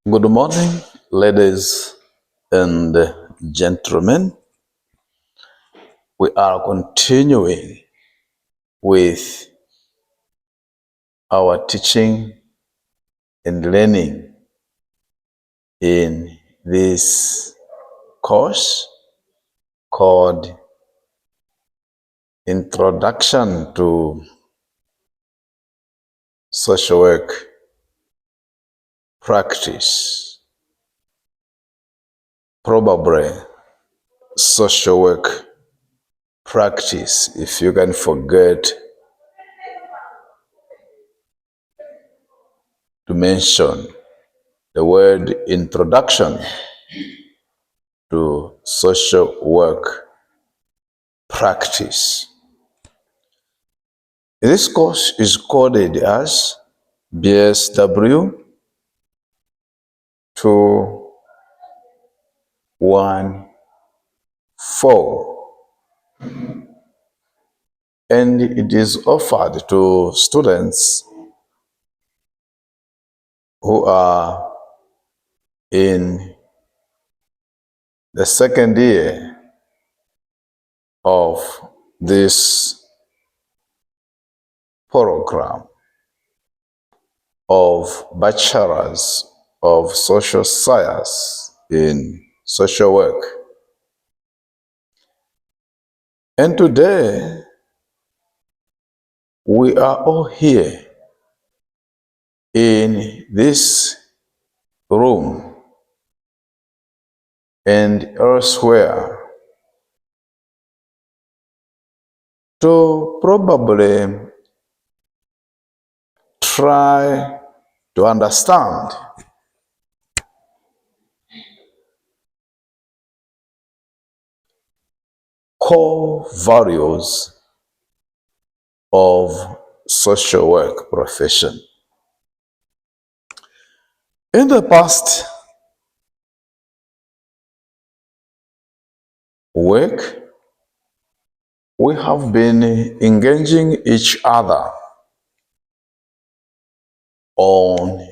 Good morning, ladies and gentlemen. We are continuing with our teaching and learning in this course called Introduction to Social Work Practice. Probably social work practice, if you can forget to mention the word introduction to social work practice. This course is coded as BSW 214, and it is offered to students who are in the second year of this program of Bachelors of Social Science in Social Work. And today, we are all here in this room and elsewhere to probably try to understand core values of social work profession. In the past week, we have been engaging each other on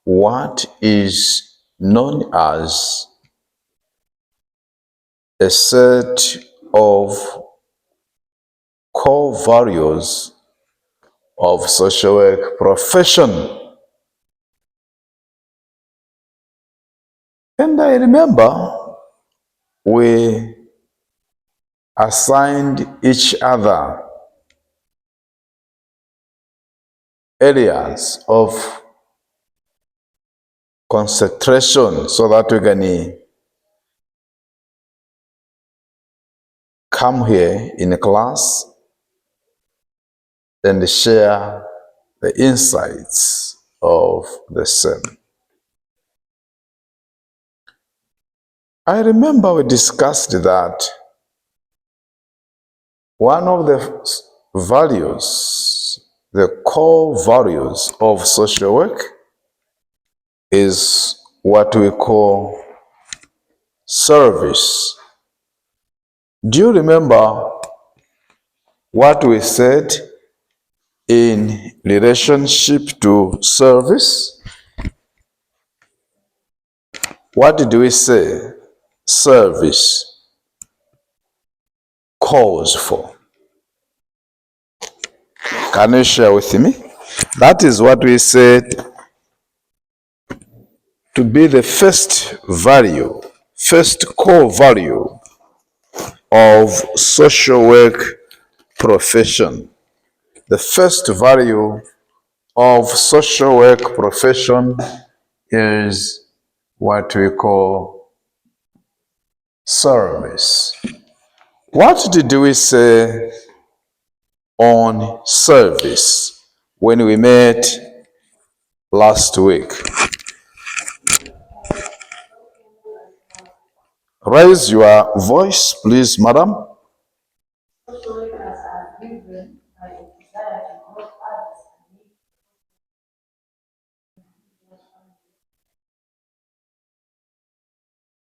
what is known as a set of core values of social work profession. And I remember we assigned each other areas of concentration so that we can come here in a class and share the insights of the same. I remember we discussed that one of the values, the core values of social work, is what we call service. Do you remember what we said in relationship to service? What did we say service calls for? Can you share with me? That is what we said to be the first value, first core value of social work profession. The first value of social work profession is what we call service. What did we say on service when we met last week? Raise your voice, please, madam.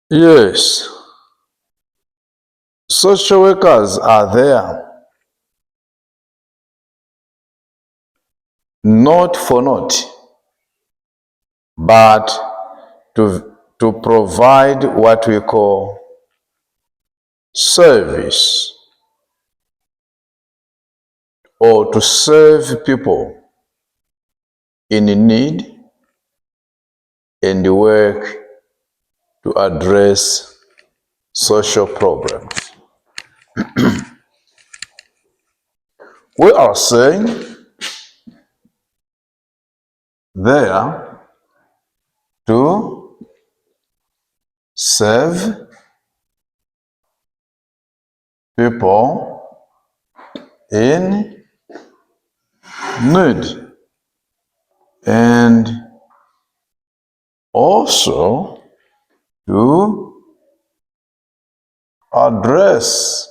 Yes, social workers are there not for naught, but to provide what we call service, or to serve people in need and work to address social problems. We are saying there to serve people in need and also to address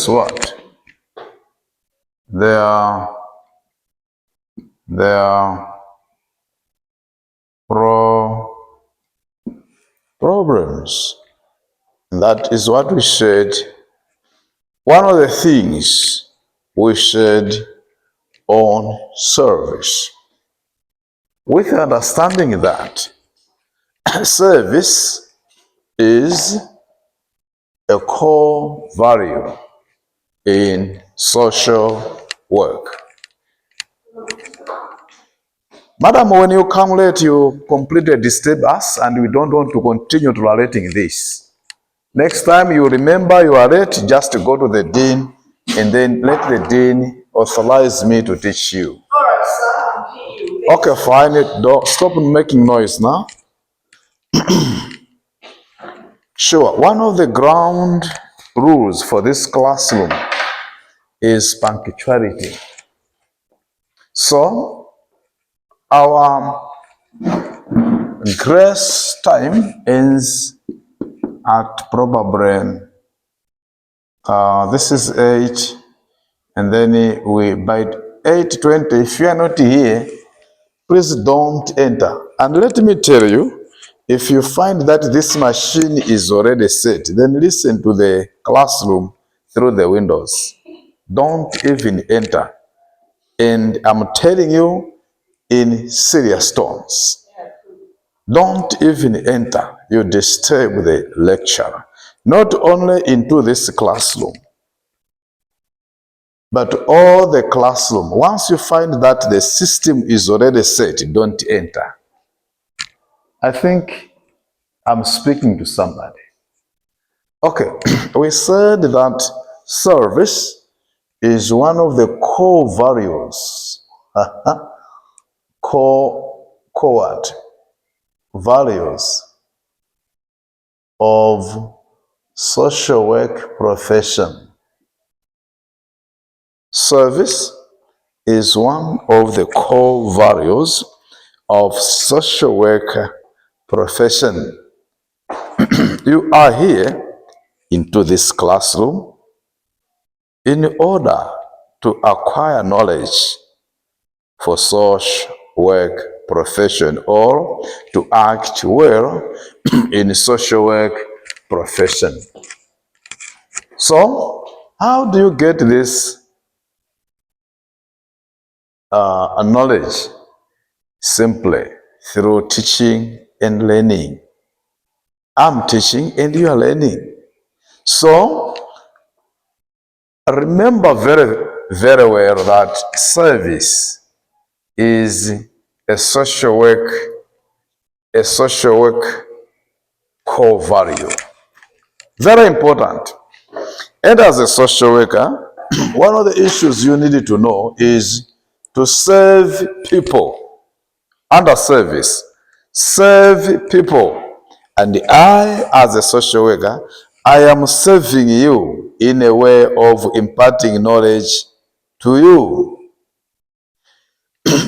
what? Their problems. That is what we said. One of the things we said on service, with understanding that service is a core value in social work. Madam, when you come late, you completely disturb us, and we don't want to continue tolerating this. Next time you remember you are late, just go to the dean and then let the dean authorize me to teach you. All right, sir. Okay, fine. Don't stop making noise now. Sure. One of the ground rules for this classroom is punctuality. So our grace time ends at probably this is 8, and then we by 8:20. If you are not here, please don't enter. And let me tell you, if you find that this machine is already set, then listen to the classroom through the windows. Don't even enter. And I'm telling you in serious tones, don't even enter. You disturb the lecturer. Not only into this classroom, but all the classroom. Once you find that the system is already set, don't enter. I think I'm speaking to somebody. Okay, we said that service is one of the core values, core values of social work profession. Service is one of the core values of social work profession. You are here into this classroom in order to acquire knowledge for social work profession, or to act well in social work profession. So, how do you get this knowledge? Simply through teaching and learning. I'm teaching and you are learning. So, remember very, very well that service is a social work core value. Very important. And as a social worker, one of the issues you need to know is to serve people. Under service, serve people. And I, as a social worker, I am serving you in a way of imparting knowledge to you.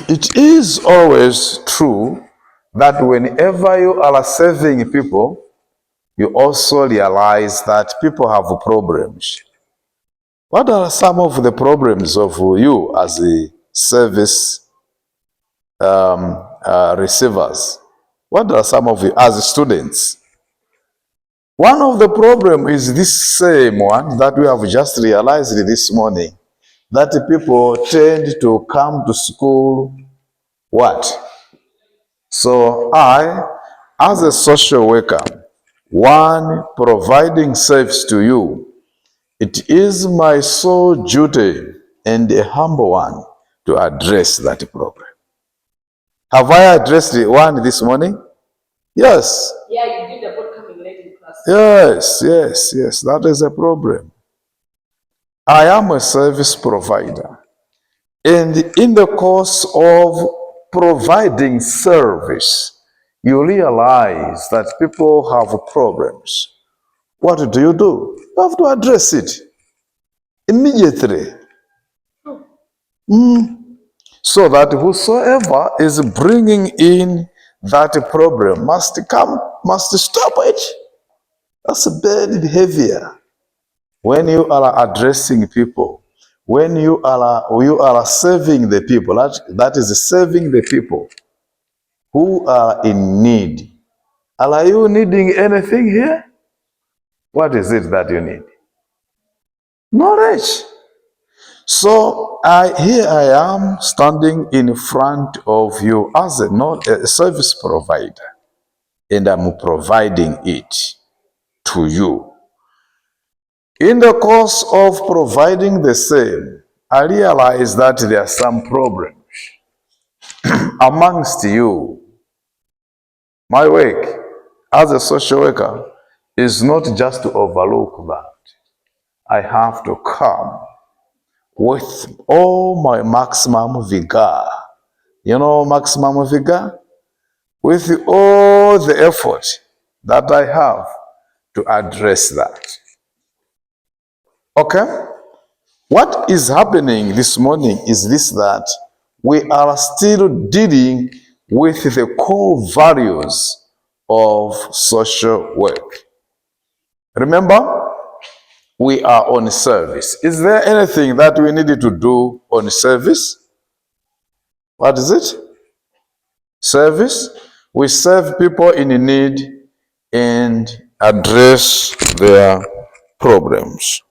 It is always true that whenever you are serving people, you also realize that people have problems. What are some of the problems of you as the service receivers? What are some of you as students? One of the problems is this same one that we have just realized this morning, that people tend to come to school, what? So I, as a social worker, one providing service to you, it is my sole duty and a humble one to address that problem. Have I addressed the one this morning? Yes. Yeah, you did about coming late in class. Yes. That is a problem. I am a service provider. And in the course of providing service, you realize that people have problems. What do? You have to address it immediately. So that whosoever is bringing in that problem must stop it. That's a bad behavior. When you are addressing people, when you are serving the people, that is serving the people who are in need. Are you needing anything here? What is it that you need? Knowledge. So here I am standing in front of you as a service provider, and I'm providing it to you. In the course of providing the same, I realize that there are some problems amongst you. My work as a social worker is not just to overlook that. I have to come with all my maximum vigor. You know, maximum vigor? With all the effort that I have to address that. Okay? What is happening this morning is this, that we are still dealing with the core values of social work. Remember, we are on service. Is there anything that we needed to do on service? What is it? Service. We serve people in need and address their problems.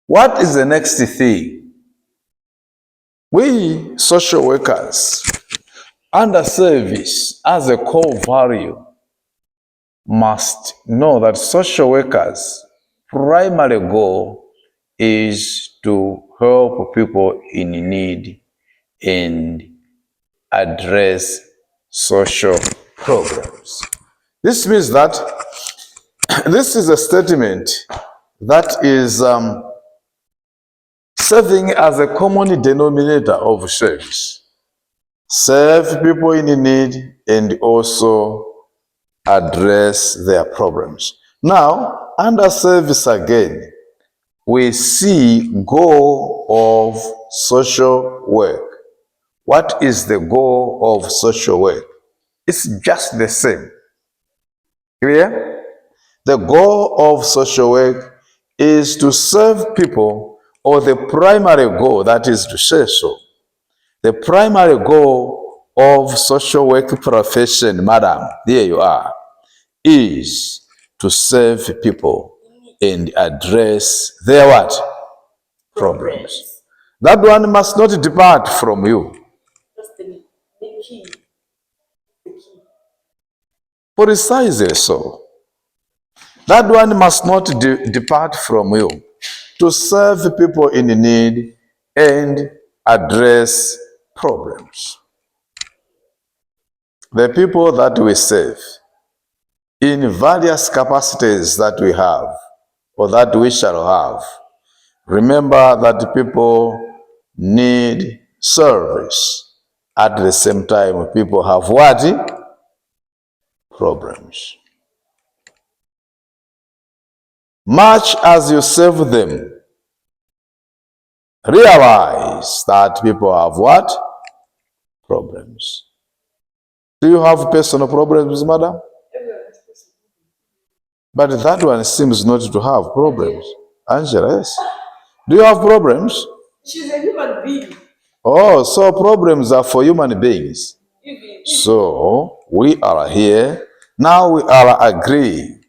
What is the next thing? We social workers, under service as a core value, must know that social workers' primary goal is to help people in need and address social problems. This means that this is a statement that is serving as a common denominator of service. Serve people in need and also address their problems. Now, under service again, we see goal of social work. What is the goal of social work? It's just the same. Clear? The goal of social work is to serve people, or the primary goal, that is to say so. The primary goal of social work profession, madam, there you are, is to serve people and address their what? Problems. That one must not depart from you. That's the key. Precisely so. That one must not depart from you. To serve people in need and address problems. The people that we serve in various capacities that we have or that we shall have, remember that people need service. At the same time, people have what? Problems. Much as you serve them, realize that people have what? Problems. Do you have personal problems, madam? But that one seems not to have problems. Angela, yes. Do you have problems? She's a human being. Oh, so problems are for human beings. So we are here. Now we are agreeing.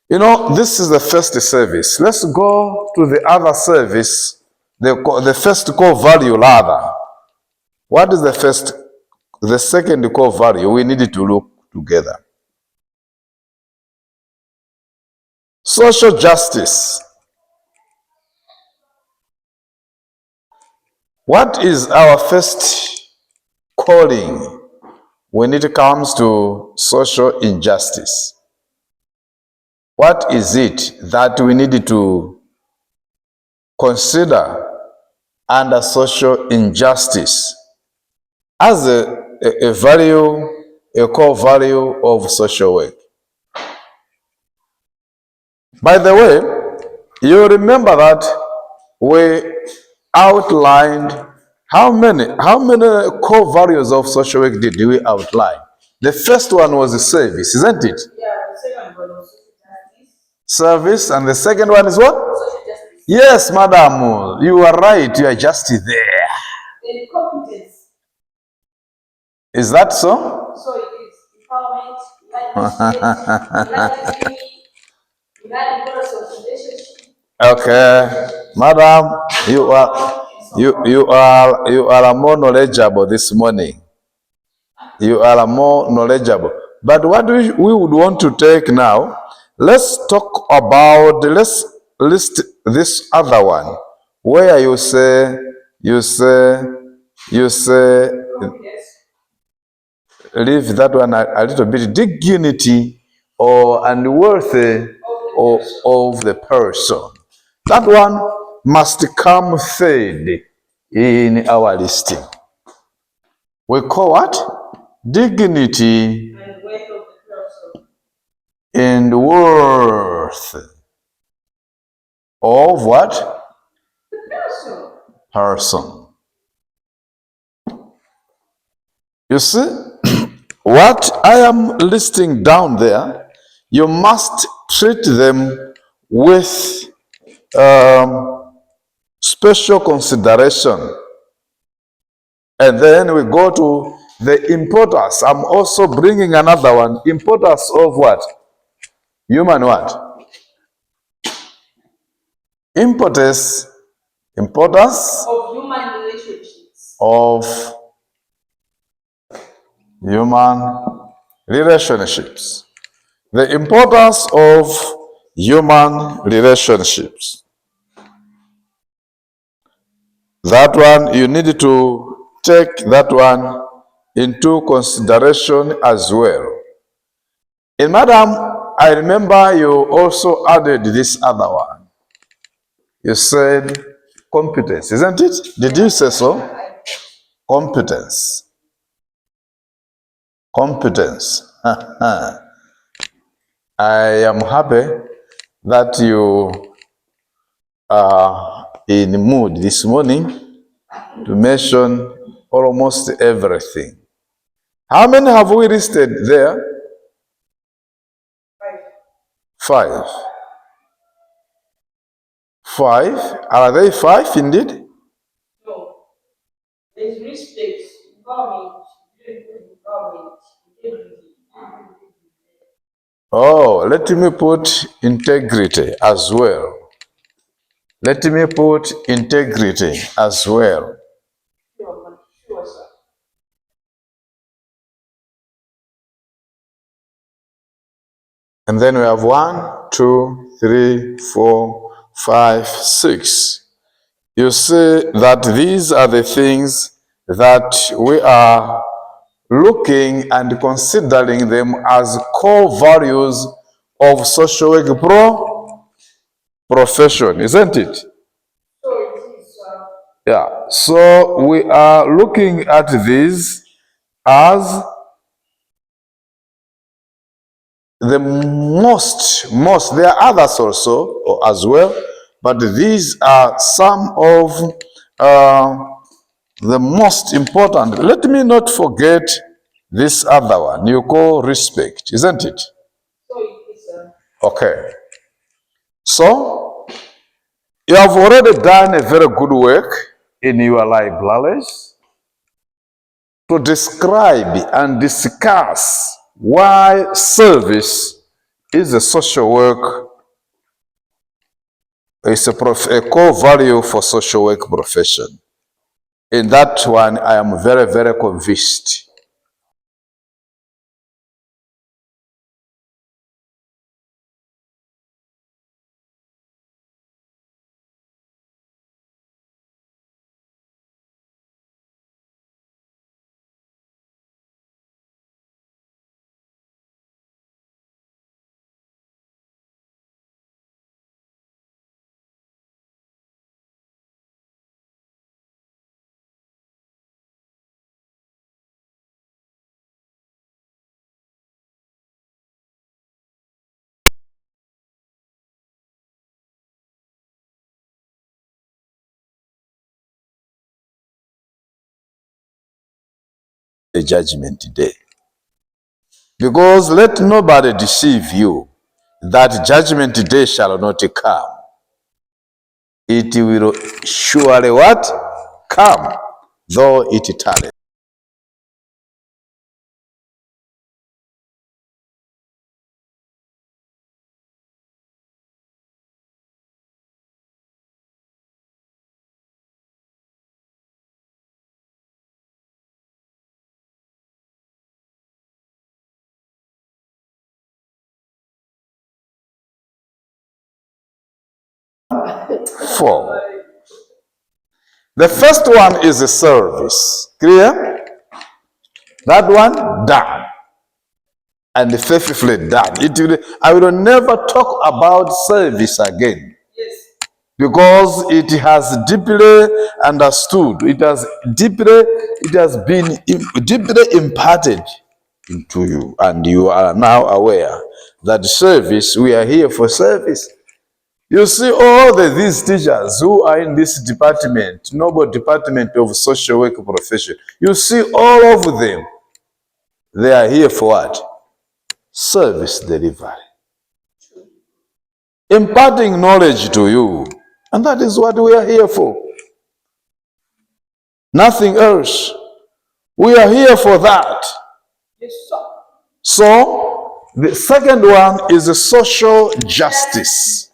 You know, this is the first service. Let's go to the other service, the first core value rather. What is the second core value we need to look together? Social justice. What is our first calling when it comes to social injustice? What is it that we need to consider under social injustice as a value, a core value of social work? By the way, you remember that we outlined how many core values of social work did we outline? The first one was the service, isn't it? Yeah, the second one was social justice. Service, and the second one is what? Social justice. Yes, madam, you are right. You are just there. Then competence. Is that so? So it is empowerment, enlightenment, Okay, madam, you are more knowledgeable this morning. You are more knowledgeable. But what we would want to take now, let's list this other one where you say leave that one a little bit, dignity and worth of the person. That one must come third in our listing. We call what? Dignity and worth of what? Person. You see, what I am listing down there, you must treat them with special consideration. And then we go to the importance. I'm also bringing another one. Importance of what? Human what? Importance of human relationships. Of human relationships. The importance of human relationships. That one, you need to take that one into consideration as well. And madam, I remember you also added this other one. You said competence, isn't it? Did you say so? Competence. Competence. I am happy that you are in mood this morning to mention almost everything. How many have we listed there? 5. 5. Are they 5 indeed? No. There's respect, empowerment, integrity. Oh, let me put integrity as well. Let me put integrity as well. Sure, sir. And then we have 1, 2, 3, 4, 5, 6. You see that these are the things that we are looking and considering them as core values of social work profession, isn't it? So it is, Yeah. So we are looking at these as the most, there are others also as well, but these are some of the most important. Let me not forget this other one you call respect, isn't it? So it is, Okay. So you have already done a very good work in your libraries to describe and discuss why service is a social work, is a core value for social work profession. In that one, I am very, very convinced. The judgment day. Because let nobody deceive you that judgment day shall not come. It will surely what? Come, though it tarry. Four. The first one is a service. Clear? That one, done. And faithfully done. I will never talk about service again. Yes. Because it has deeply understood. It has been deeply imparted into you. And you are now aware that service, we are here for service. You see all these teachers who are in this department, noble department of social work profession, you see all of them, they are here for what? Service delivery. Imparting knowledge to you. And that is what we are here for. Nothing else. We are here for that. Yes, sir. So, the second one is social justice.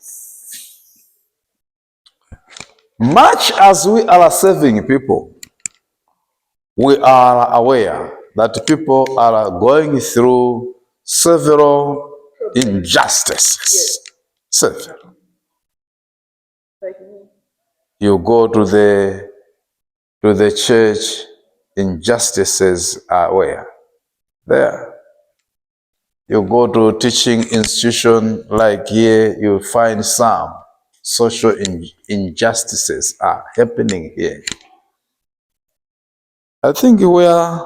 Much as we are serving people, we are aware that people are going through several injustices. Several. Like me. You go to the church, injustices are where? There. You go to a teaching institution like here, you find some social injustices are happening here. I think where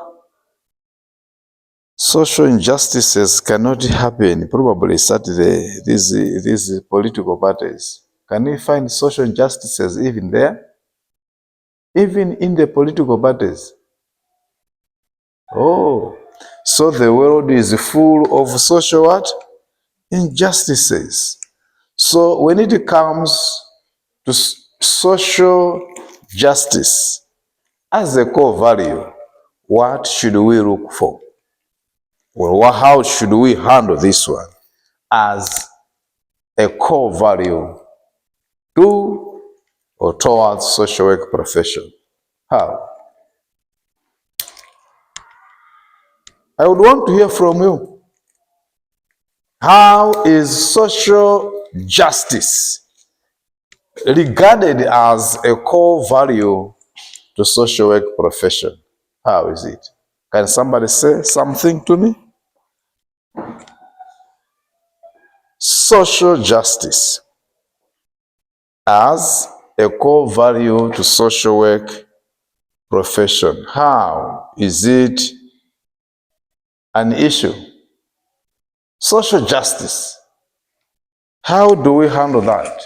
social injustices cannot happen, probably start these political parties. Can we find social injustices even there? Even in the political parties? Oh, so the world is full of social what? Injustices. So when it comes to social justice as a core value, what should we look for? Well, how should we handle this one as a core value to or towards social work profession? How? I would want to hear from you. How is social justice regarded as a core value to social work profession? How is it? Can somebody say something to me? Social justice as a core value to social work profession. How is it an issue? Social justice. How do we handle that?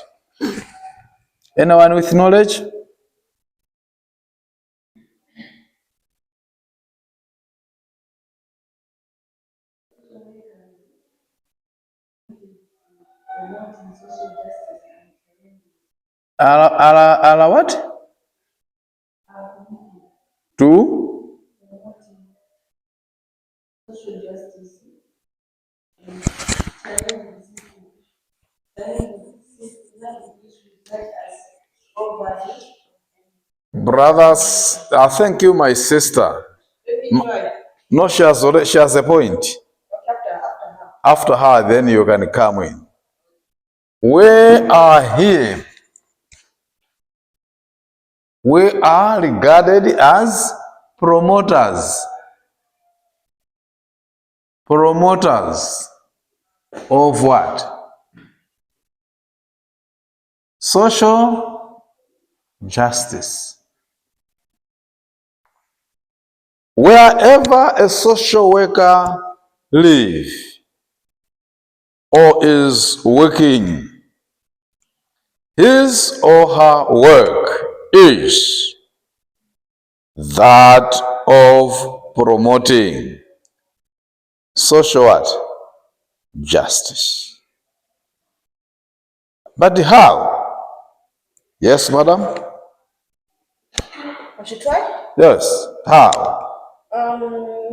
Anyone with knowledge? Ala what? To? Social justice. Brothers, thank you, my sister. Let me try. No, she has a point. After her. After her, then you can come in. We are here. We are regarded as promoters. Promoters of what? Social justice. Wherever a social worker lives or is working, his or her work is that of promoting social what? Justice. But how? Yes, madam? I should try? Yes, how?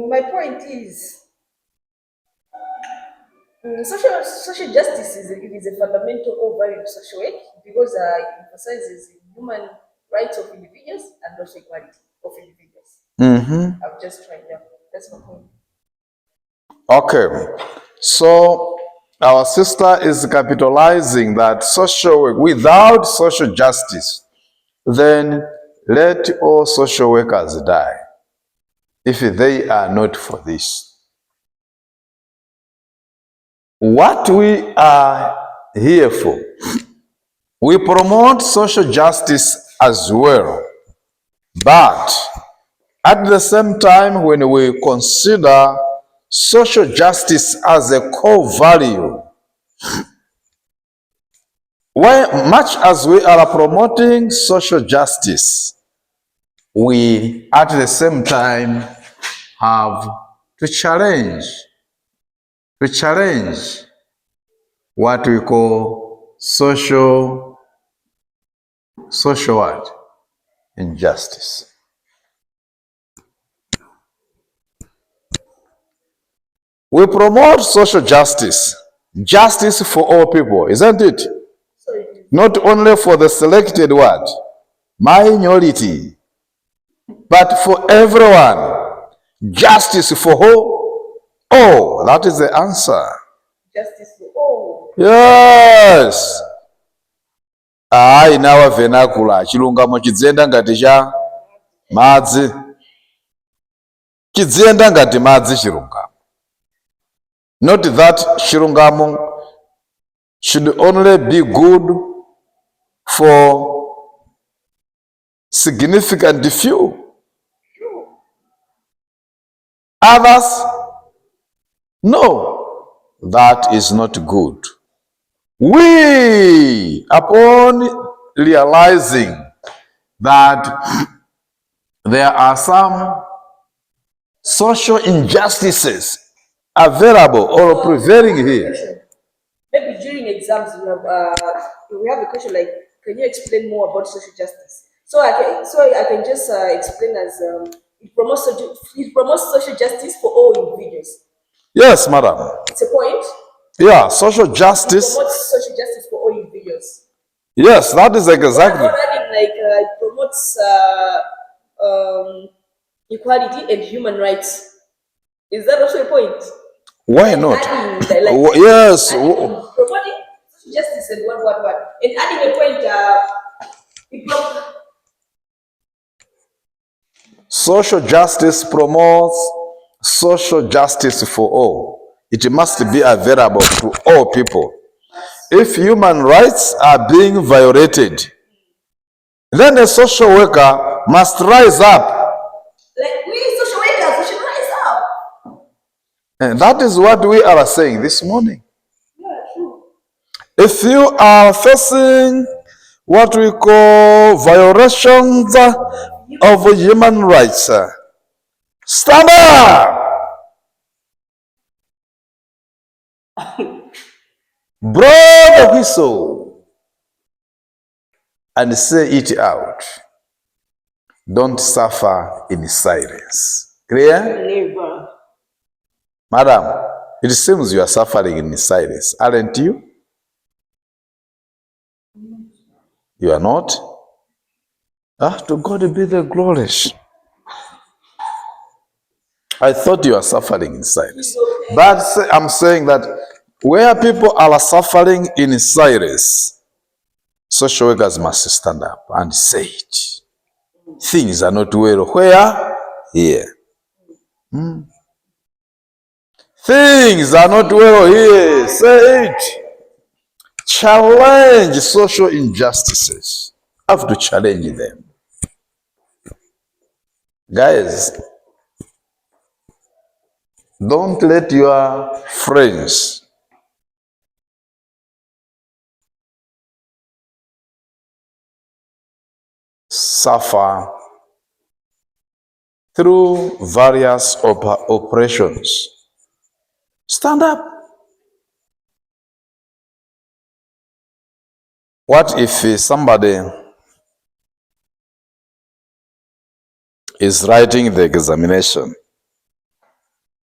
My point is, social justice is a fundamental value of social work because it emphasizes human rights of individuals and also equality of individuals. I'm just trying, yeah. That's my point. Okay, so our sister is capitalizing that social work, without social justice, then let all social workers die if they are not for this. What we are here for, we promote social justice as well, but at the same time, when we consider social justice as a core value, much as we are promoting social justice, we at the same time have to challenge what we call social what? Injustice. We promote social justice, justice for all people, isn't it? So it is. Not only for the selected what? Minority, but for everyone. Justice for who? All. That is the answer. Justice for all. Yes. Inawa vernacular. Chilungamo chidzienda ngati cha madzi. Chidzienda ngati madzi chilungamo. Not that chilungamo should only be good for significant few. Others, no, that is not good. We, upon realizing that there are some social injustices available or prevailing here. Maybe during exams we have a question like, can you explain more about social justice? So I can just explain as it promotes social justice for all individuals. Yes, madam. It's a point. Yeah, social It justice. promotes social justice for all individuals. Yes, that is exactly. Not adding like it promotes equality and human rights. Is that also a point? Why not? Adding, yes. Promoting justice and what. And adding a point, social justice promotes social justice for all. It must be available to all people. If human rights are being violated, then a social worker must rise up. Like we social workers, we should rise up. And that is what we are saying this morning. Yeah, true. If you are facing what we call violations of human rights, stand up! Blow the whistle and say it out. Don't suffer in silence. Clear? Never. Madam, it seems you are suffering in silence, aren't you? You are not? To God be the glory. I thought you were suffering in silence. But I'm saying that where people are suffering in silence, social workers must stand up and say it. Things are not well. Where? Here. Things are not well here. Say it. Challenge social injustices. Have to challenge them. Guys, don't let your friends suffer through various oppressions. Stand up. What if somebody is writing the examination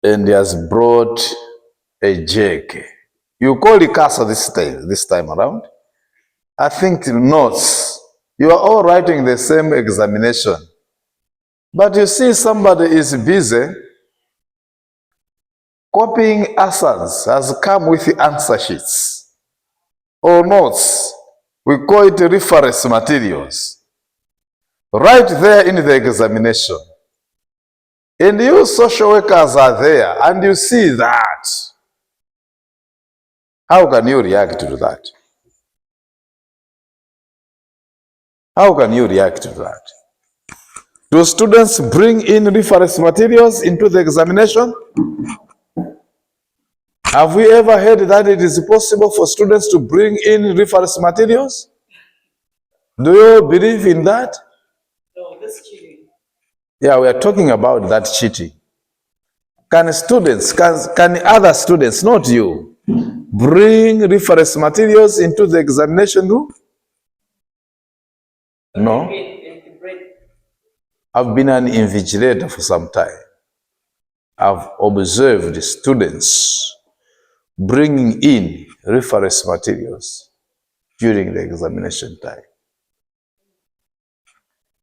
and he has brought a jig? You call the CASA this time around. I think notes. You are all writing the same examination. But you see somebody is busy copying answers, has come with the answer sheets or notes. We call it reference materials. Right there in the examination. And you social workers are there and you see that. How can you react to that? How can you react to that? Do students bring in reference materials into the examination? Have we ever heard that it is possible for students to bring in reference materials? Do you believe in that? No, that's cheating. Yeah, we are talking about that cheating. Can other students, not you, bring reference materials into the examination room? No. I've been an invigilator for some time. I've observed students bringing in reference materials during the examination time.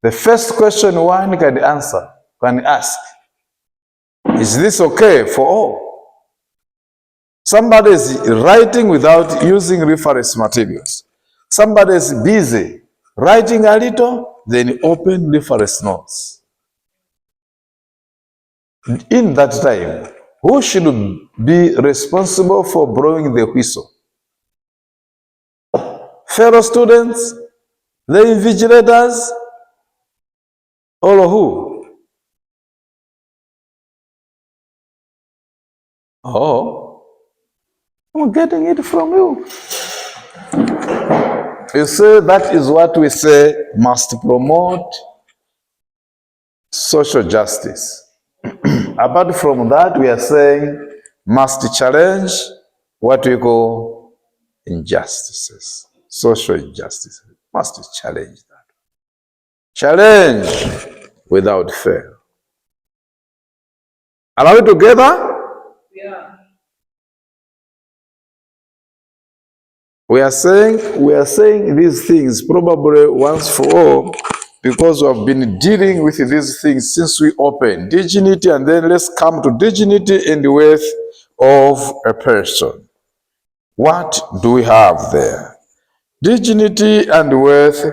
The first question one can ask, is this okay for all? Somebody is writing without using reference materials. Somebody is busy writing a little, then open reference notes. In that time, who should be responsible for blowing the whistle? Fellow students, the invigilators, or who? Oh, I'm getting it from you. You see, that is what we say must promote social justice. Apart from that, we are saying must challenge what we call injustices, social injustices. Must challenge that. Challenge without fail. Are we together? Yeah. We are saying these things probably once for all, because we have been dealing with these things since we opened dignity, and then let's come to dignity and worth of a person. What do we have there? Dignity and worth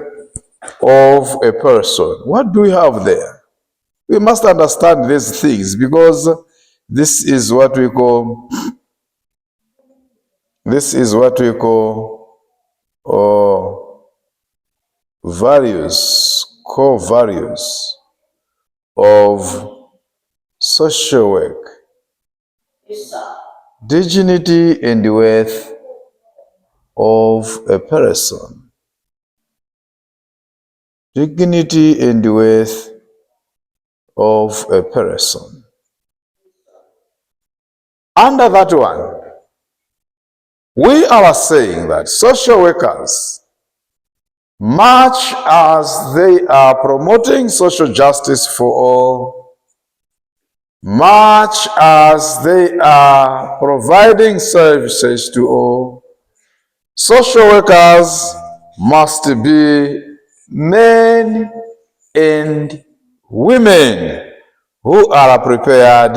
of a person. What do we have there? We must understand these things, because this is what we call values, core values of social work. Yes, sir. Dignity and worth of a person. Dignity and worth of a person. Under that one, we are saying that social workers, much as they are promoting social justice for all, much as they are providing services to all, social workers must be men and women who are prepared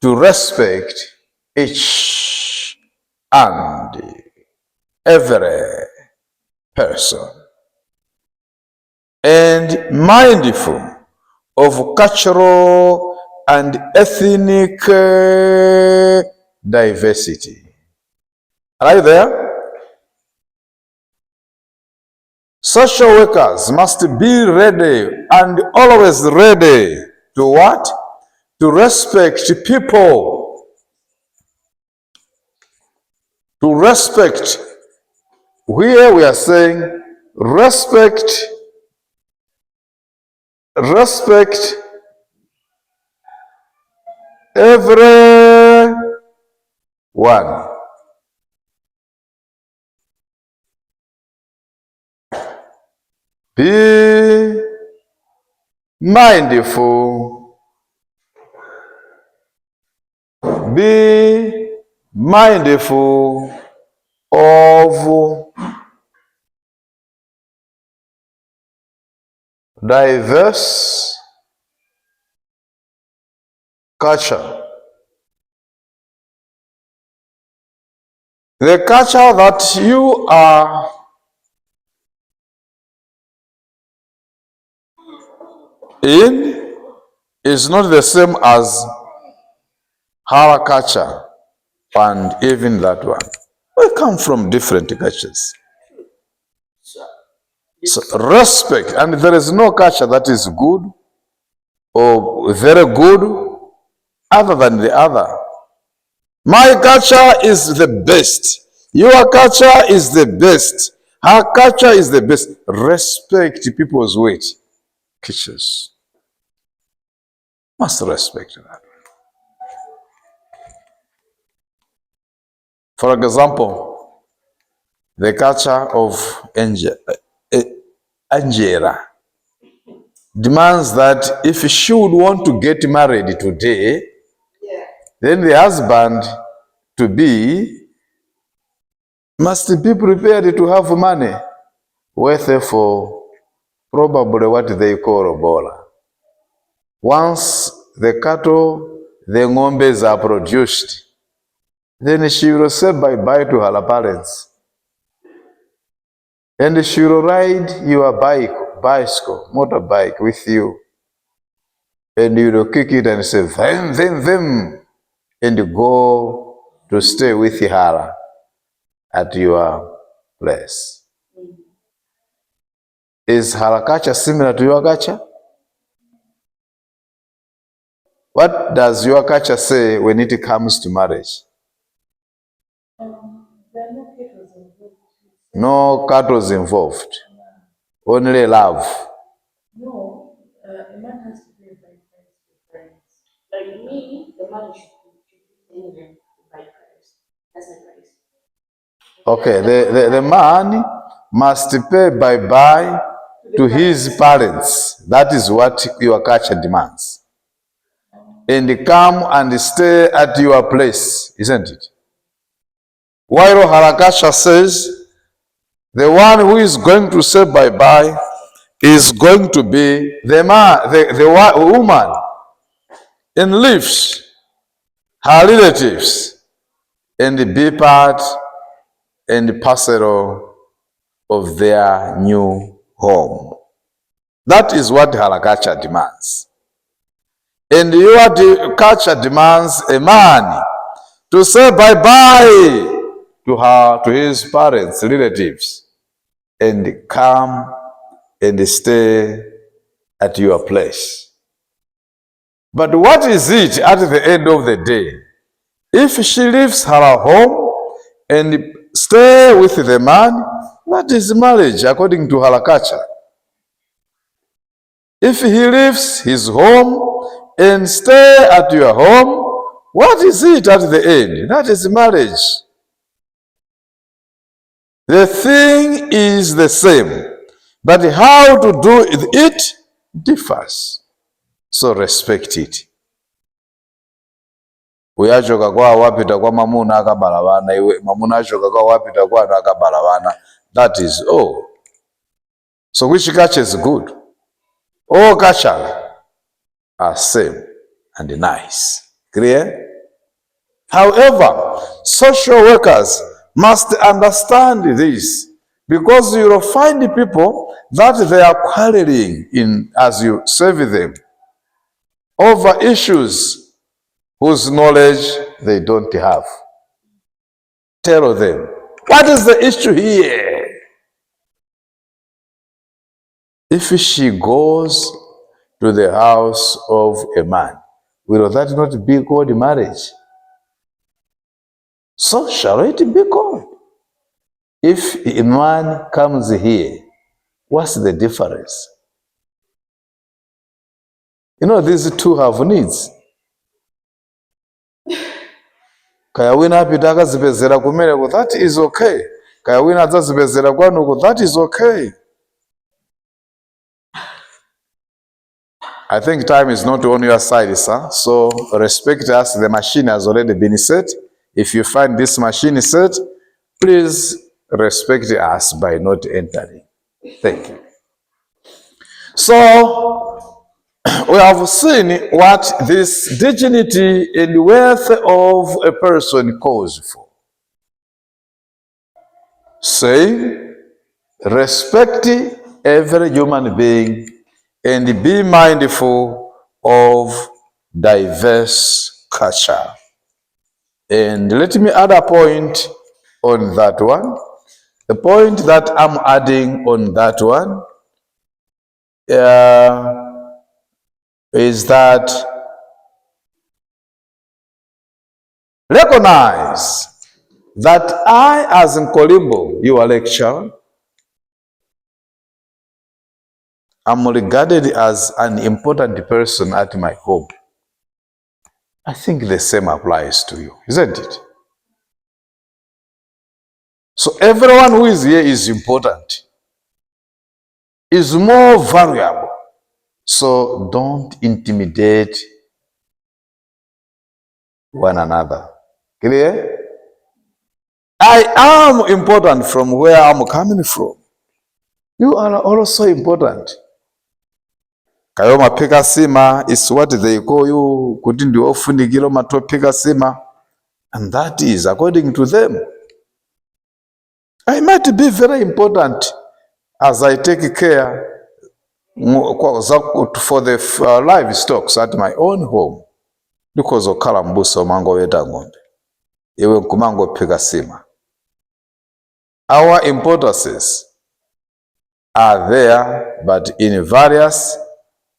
to respect each and every person, and mindful of cultural and ethnic diversity. Are you there? Social workers must be ready and always ready to what? To respect people. To respect. Here we are saying respect everyone. Be mindful. Be mindful of diverse culture. The culture that you are in is not the same as our culture and even that one. We come from different cultures. So respect, and there is no culture that is good or very good other than the other. My culture is the best. Your culture is the best. Her culture is the best. Respect people's weight. Cultures. Must respect that. For example, the culture of Angela demands that if she would want to get married today, then the husband to be must be prepared to have money worth for probably what they call bola. Once the cattle, the ngombes are produced, then she will say bye-bye to her parents. And she will ride your bicycle, motorbike with you. And you will kick it and say, them, and go to stay with her at your place. Is her culture similar to your culture? What does your culture say when it comes to marriage? No cattle involved. Only love. No, a man has to be by Christ. Like me, the man should be by Christ. That's the Christ. Okay, the man must pay bye-bye to his parents. That is what your culture demands. And come and stay at your place, isn't it? While Harakasha says, the one who is going to say bye-bye is going to be the man, the woman, and leaves her relatives and be part and parcel of their new home. That is what her culture demands. And your culture demands a man to say bye-bye to his parents, relatives, and come and stay at your place. But what is it at the end of the day? If she leaves her home and stay with the man, that is marriage according to her culture. If he leaves his home and stay at your home, what is it at the end? That is marriage. The thing is the same, but how to do it differs. So respect it. Uyachoka kwa wapita kwa mamuna akabala bana, iwe mamuna achoka kwa wapita kwa anu akabala bana. That is all. So which culture is good? all culture are same and nice. Clear? However, social workers must understand this, because you will find people that they are quarreling in as you serve them over issues whose knowledge they don't have. Tell them, what is the issue here? If she goes to the house of a man, will that not be called marriage? So shall it be called. If a man comes here, what's the difference? You know, these two have needs. Kaya wina apita akazipezera kumeneko, that is okay. Kaya wina adzazipezera kwanuko, that is okay. I think time is not on your side, sir. So respect us. The machine has already been set. If you find this machine set, please respect us by not entering. Thank you. So we have seen what this dignity and wealth of a person calls for. Say, respect every human being and be mindful of diverse culture. And let me add a point on that one. The point that I'm adding on that one is that recognize that I, as Nkolimbo, your lecturer, I'm regarded as an important person at my home. I think the same applies to you, isn't it? So everyone who is here is important, is more valuable. So don't intimidate one another. Clear? I am important from where I'm coming from. You are also important. Kayoma pika sima is what they call you, kuti ndi ofunikira matopika sima, and that is according to them. I might be very important as I take care for the livestock at my own home, because okhala mbuso mango weta ng'ombe iwe nkumango pika sima. Our importances are there, but in various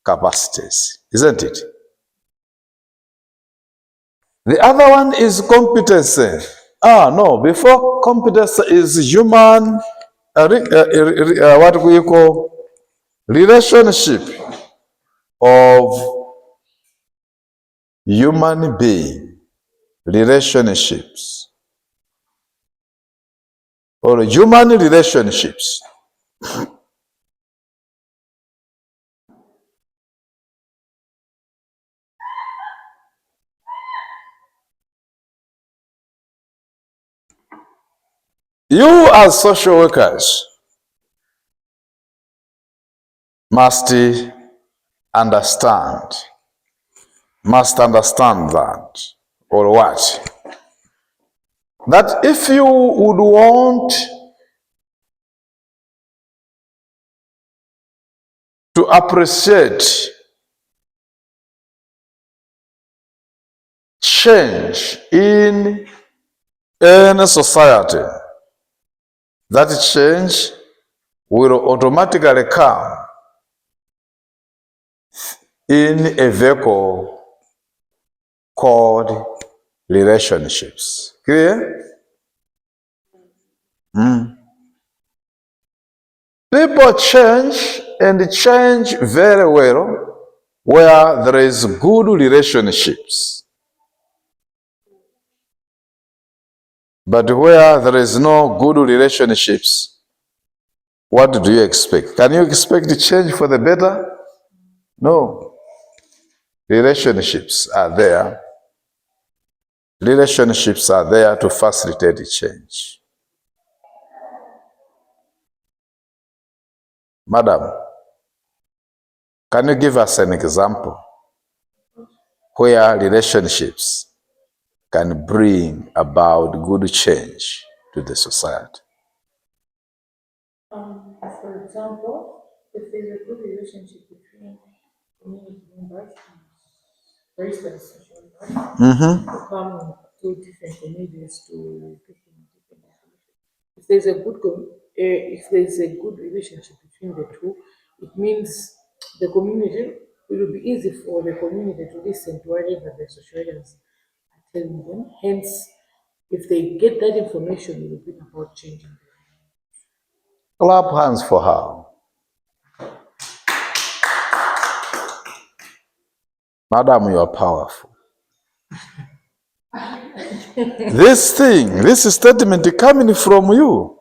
capacities, isn't it? The other one is competency. No, before competence is human, what we call relationship of human being, relationships, or human relationships. You as social workers must understand that, or what? That if you would want to appreciate change in any society, that change will automatically come in a vehicle called relationships. Clear? People change, and change very well where there is good relationships. But where there is no good relationships, what do you expect? Can you expect change for the better? No. Relationships are there. Relationships are there to facilitate change. Madam, Can you give us an example where relationships can bring about good change to the society? For example, if there's a good relationship between community members, for instance, social workers, come to different communities to pick in different solutions. If there's a if there's a good relationship between the two, it means the community, it will be easy for the community to listen to whatever the social workers are telling them. Hence, if they get that information, it will bring about changing. Clap hands for her. Madam, you are powerful. This statement coming from you.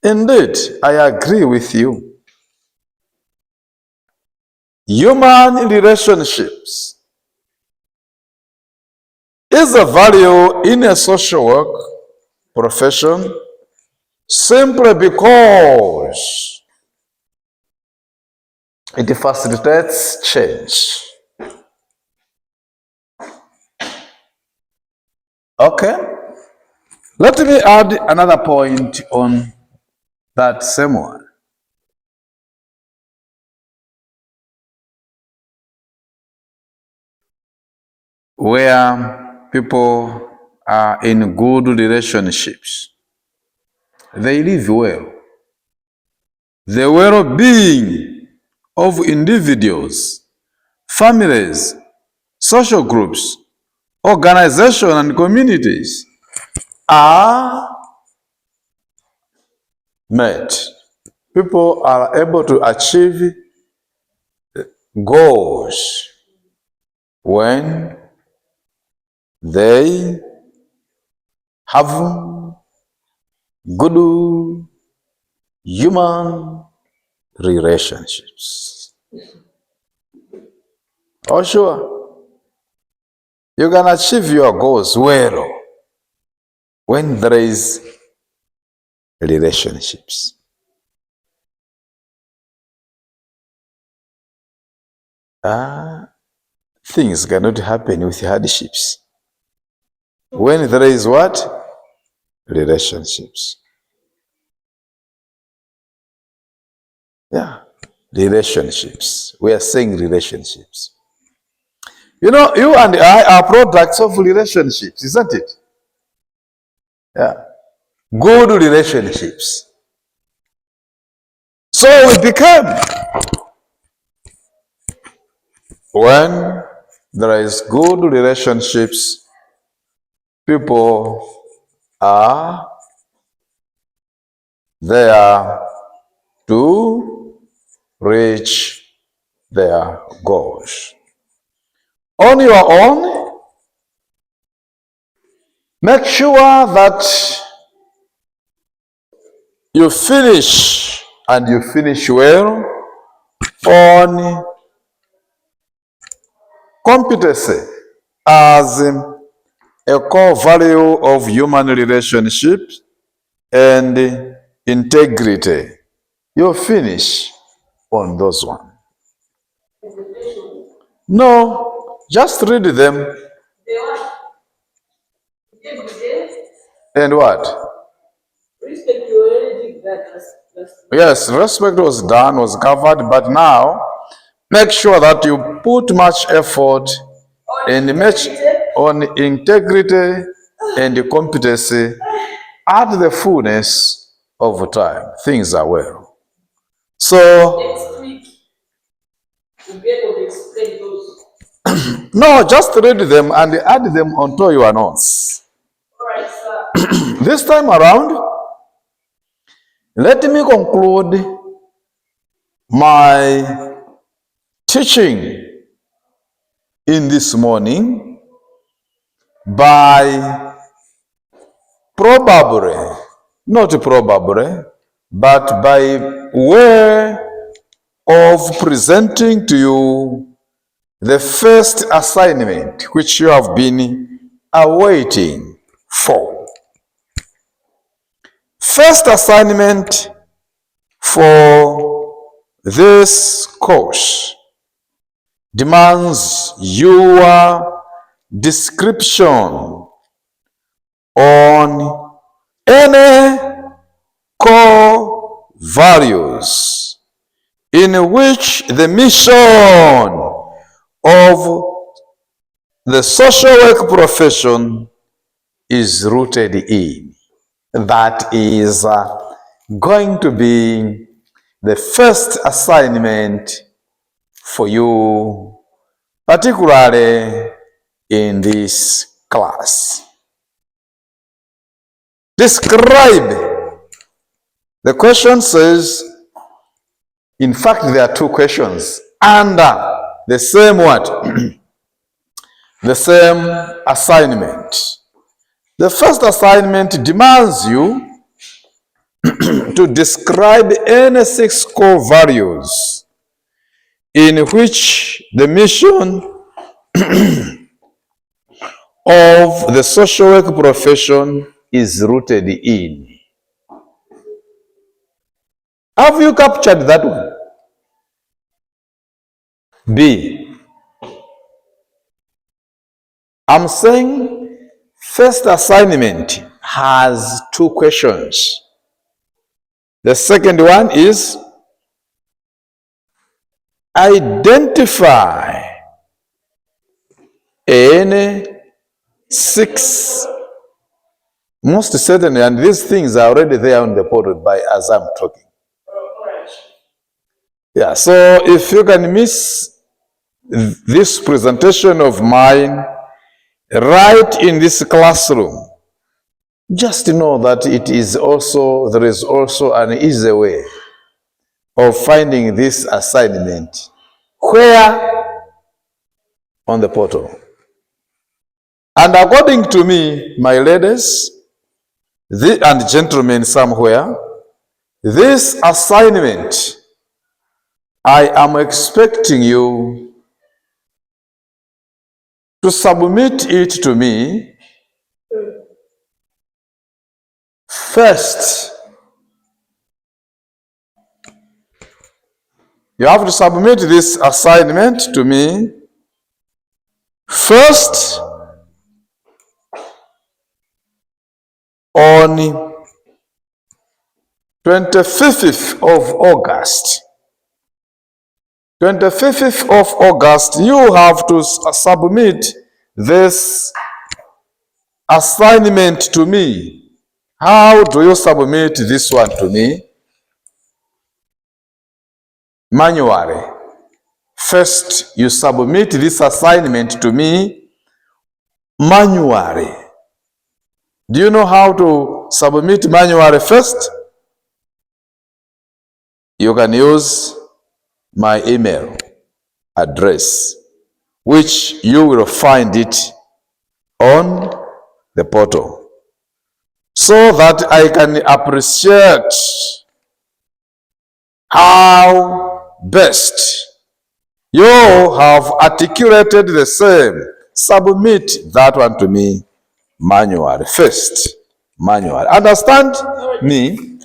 Indeed, I agree with you. Human relationships is a value in a social work profession simply because it facilitates change. Okay? Let me add another point on that same one. Where people are in good relationships, they live well. The well-being of individuals, families, social groups, organizations, and communities are met. People are able to achieve goals when they have good human relationships. Oh, sure. You can achieve your goals well when there is relationships. Things cannot happen with hardships. When there is what? Relationships. Yeah, relationships. We are saying relationships. You know, you and I are products of relationships, isn't it? Yeah. Good relationships. So we become, when there is good relationships, people are there to reach their goals. On your own, make sure that you finish, and you finish well, on competency as a core value of human relationships and integrity. You finish on those ones. No, just read them. And what? Respect you already did that Yes, respect was done, was covered, but now make sure that you put much effort and much on integrity and competency at the fullness of time. Things are well. So, next week, we'll be able to explain those. no, just read them and add them onto your notes. All right, sir. This time around, let me conclude my teaching in this morning by not probably, but by way of presenting to you the first assignment which you have been awaiting for. First assignment for this course demands your description on any core values in which the mission of the social work profession is rooted in. That is going to be the first assignment for you, particularly in this class. Describe. The question says, in fact, there are two questions under the same what? The same assignment. The first assignment demands you to describe any 6 core values in which the mission of the social work profession is rooted in. Have you captured that one? B. I'm saying first assignment has 2 questions. The second one is identify any 6, most certainly, and these things are already there on the board by as I'm talking. Yeah, so if you can miss this presentation of mine right in this classroom, just know that there is also an easy way of finding this assignment. Where? On the portal. And according to me, my ladies and gentlemen somewhere, this assignment, I am expecting you to submit it to me first. You have to submit this assignment to me first on 25th of August. 25th of August, you have to submit this assignment to me. How do you submit this one to me? Manually. First, you submit this assignment to me manually. Do you know how to submit manually first? You can use my email address, which you will find it on the portal, so that I can appreciate how best you have articulated the same. Submit that one to me manually first. Manually. Understand me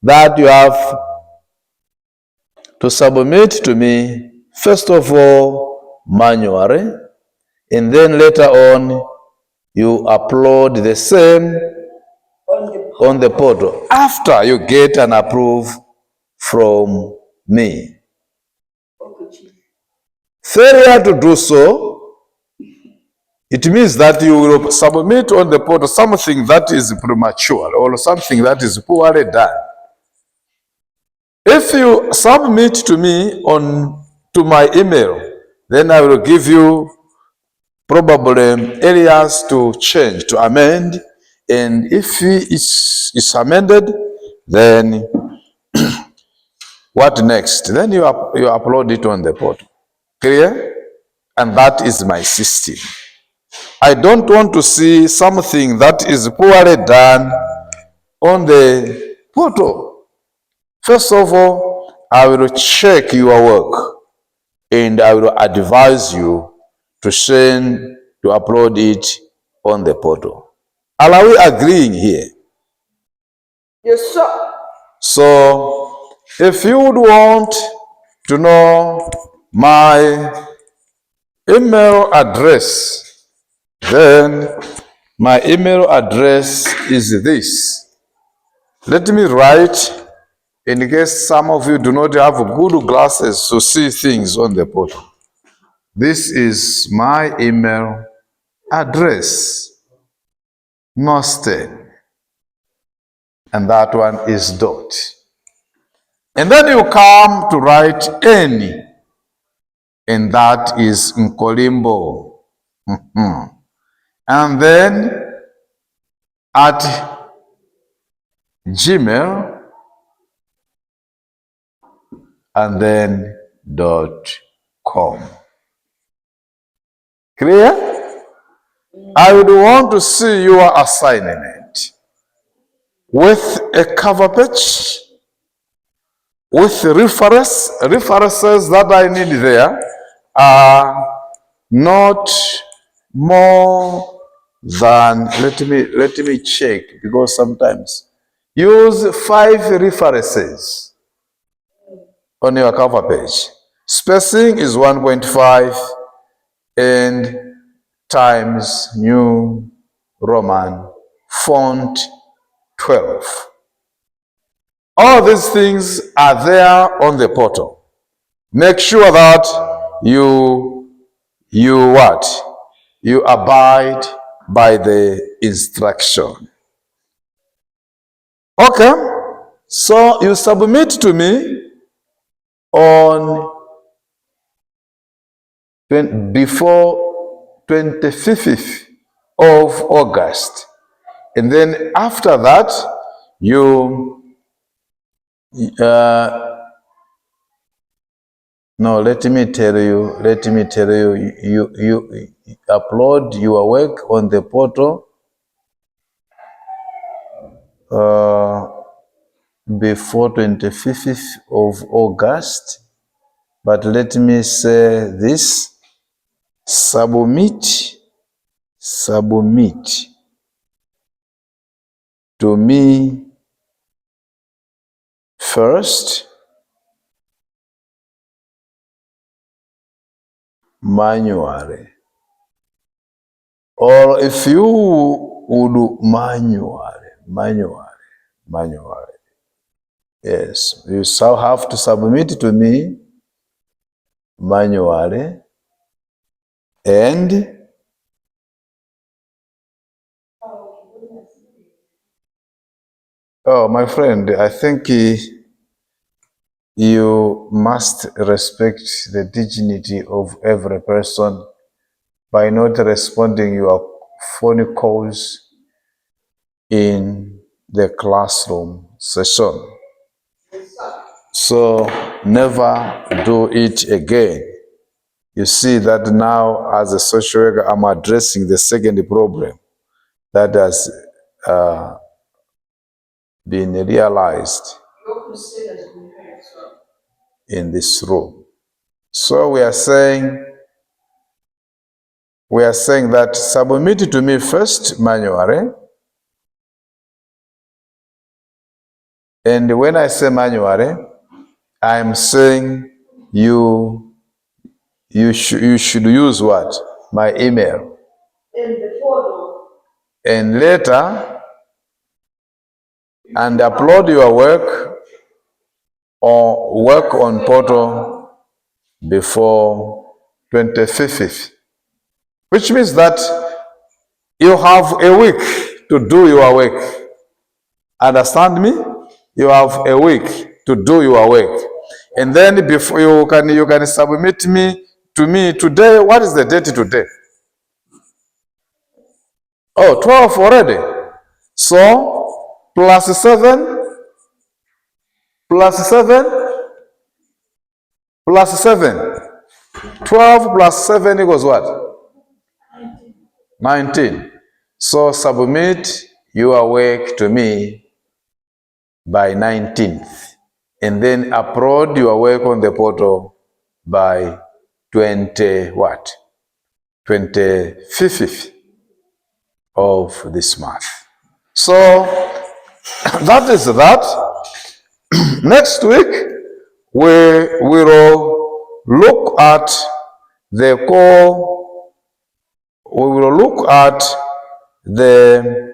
that you have to submit to me first of all manually, and then later on you upload the same on the portal after you get an approval from me. Failure to do so, it means that you will submit on the portal something that is premature or something that is poorly done. If you submit to me to my email, then I will give you probably areas to change, to amend, and if it's amended, then what next? Then you upload it on the portal. Clear? And that is my system. I don't want to see something that is poorly done on the portal. First of all, I will check your work and I will advise you to upload it on the portal. Are we agreeing here? Yes, sir. So, if you would want to know my email address, then my email address is this. Let me write, in case some of you do not have good glasses to see things on the portal. This is my email address, Nosten, and that one is dot. And then you come to write any, and that is Nkolimbo. And then at Gmail, and then .com. Clear? I would want to see your assignment with a cover page, with references that I need there are not more than, let me check, because sometimes use 5 references on your cover page. Spacing is 1.5 and Times New Roman font 12. All these things are there on the portal. Make sure that you what? You abide by the instruction. Okay, so you submit to me on before 25th of August. And then after that, you, no, let me tell you, you upload your work on the portal before 25th of August. But let me say this, submit to me first manually, or if you would manually, yes, you shall have to submit to me manually. And oh, my friend, I think you must respect the dignity of every person by not responding your phone calls in the classroom session. So never do it again. You see that now, as a social worker, I'm addressing the second problem that has been realized in this room. So we are saying that submit to me first manually. And when I say manually, I'm saying you should use what? My email. And the photo. And later, and upload your work or work on portal before 25th, which means that you have a week to do your work. Understand me? You have a week to do your work. And then before you can submit to me today. What is the date today? Oh, 12 already. So plus 7 plus 7 plus 7. 12 plus 7 equals what? 19. So submit your work to me by 19th. And then upload your work on the portal by 25th of this month. So that is that. Next week, we will look at the core, we will look at the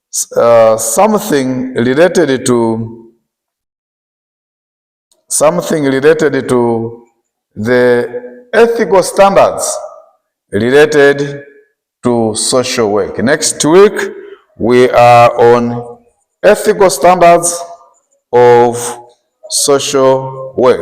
something related to the ethical standards related to social work. Next week, we are on ethical standards of social work.